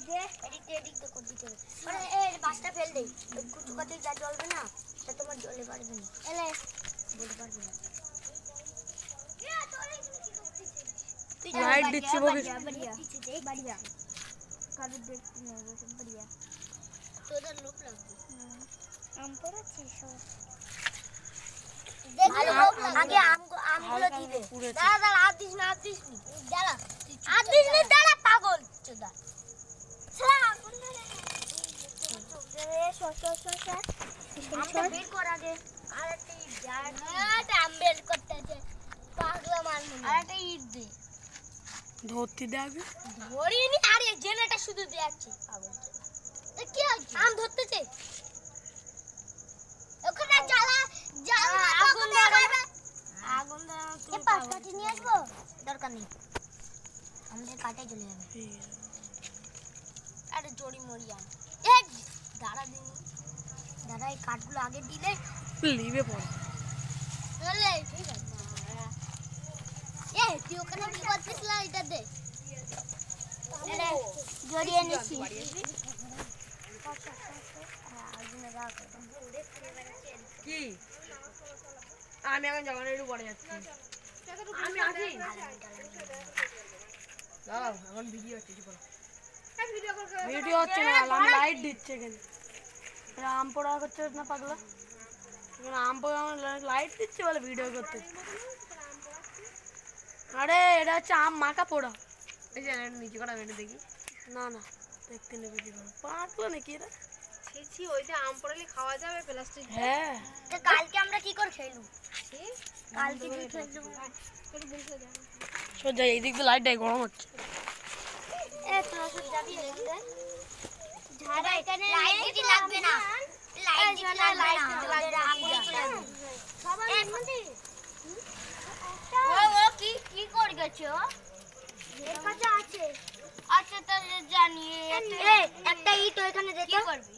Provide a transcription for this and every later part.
দে এদিক তো করে দিতে হবে। আরে এই বাসটা ফেল দেই, কুচু কাতে যা জ্বলবে না তা তোমার জ্বলে পারবে না, এলে বলতে পারবে না। তুই লাইট দিচ্ছি বলি बढ़िया কারো দেখতে নেই বসে बढ़िया তোদের লোক লাগবে আম পড়াচ্ছিস দেখ আগে আমগুলো দিবে। দাঁড়া দাঁড়া আর দিস না দাঁড়া আর দিস না দাঁড়া পাগল চোদা সালা কোন রে আমটা বের কর আগে। আর একটা ইট যা আম বের করতে আছে পাগলা মারমু। আর একটা ইট দে ধরতে দে আগে ধরিনি। আরে জেনেটা শুধু দেখাচ্ছি পাগল তো কি হচ্ছে আম ধরতেছে ওখানে জ্বালা আগুন দেখাবে আগুন দেখাবে। তুই পাঁচ কাঠি নিয়ে আসবো দরকার নেই আমাদের কাটাই চলে যাবে। আরে জড়ি মরি আম এক দাঁড়া দিন দাঁড়া এই কাঠগুলো আগে দিলে লিবে পড়ে চলে ঠিক আছে। এই তুই ওখানে কি করছিস না এটা দে জড়িয়ে নিচ্ছি কি আমি এখন জগনে একটু পড়ে যাচ্ছি। আমি আছি দাঁড়াও এখন ভিডিও হচ্ছে ভিডিও হচ্ছে না আমি লাইট দিচ্ছে এখানে আম পোড়া করছে না পাগলা এখানে আম পোড়া লাইট দিচ্ছে বলে ভিডিও করতে। আরে এটা হচ্ছে আম মাখা পোড়া এই যে নিচে করা বেটে দেখি না না দেখতে নেই ভিডিও পাগলা নাকি এরা ছি ওইটা আম পোড়ালে খাওয়া যাবে প্লাস্টিক। হ্যাঁ তো কালকে আমরা কি করে খেলবো কালকে কি খেলবো সোজা এই দিক দিয়ে লাইটটাই গরম হচ্ছে। এ তোরা সব যাবি এখানে ঝাড়া এখানে লাইট দিতে লাগবে না লাইট দিতে লাগবে না আগুন চলে যাবে সবাই এখানে ও কি করে গেছো এর কাছে আছে আচ্ছা তাহলে জানি একটা ইট ওখানে দে কি করবি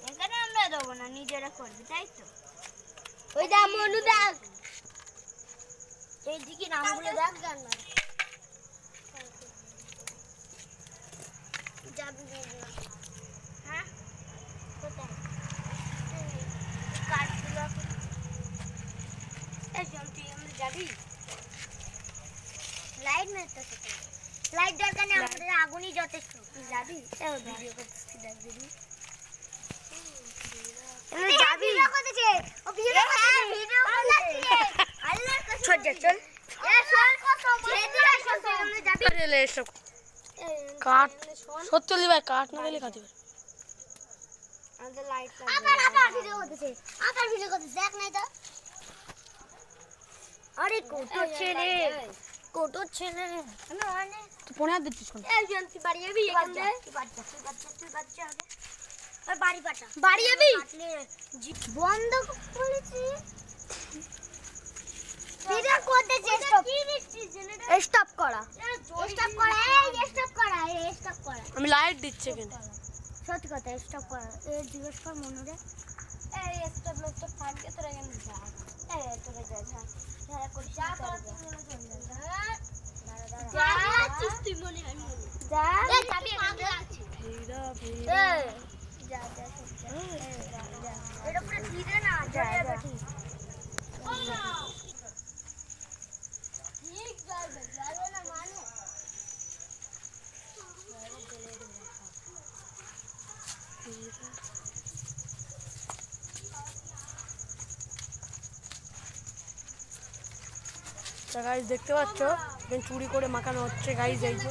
এখানে আমরা দেবো না নিজেরা করবি তাই তো ওই দা মনু দেখ এই দিকে নামগুলো দেখ গান না যাবি হ্যাঁ কোথায় কাটগুলো এই জলদি আমরা যাবি লাইট মেরতে হবে লাইট দরকার নেই আমাদের আগুনই যথেষ্ট তুই যাবি ভিডিও করতেছি দেখ দিবি এমনি যাবি ভিডিও করতেছে ও ভিডিও করতেছে আল্লাহর কসম চল চল এ শোন কসম ছেড়ে আসো আমরা যাবি চলে এসো কাট সত্যি ভাই কাট না গেলে খাতে আমাদের লাইট লাগবে আকার ভিডিও করতেছে দেখ নাই তো আরে কোটো ছেলে আমি অনেক তুই ফোনে হাত দিচ্ছিস কোন এই জন্তি বাড়ি যাবি এখানে তুই বাচ্চা আগে ওই বাড়ি যাবি বন্ধ করেছি ভিডিও করতে স্টপ করা আমি লাইট দিচ্ছি এখানে সত্যি কথা স্টপ করা এই জিজ্ঞেস কর মনুরে এই স্টপ লোক তো ফাটকে তোরা এখানে যা এই তোরা যা যারা করিস যা যা চিস্তি মনে হয় যা এই চাবি এখানে আছে ভিড়া এই যা এটা পুরো ধীরে না যা ঠিক যাবে না মানে গাইস দেখতে পাচ্ছ চুরি করে মাখানো হচ্ছে গাইস এই যে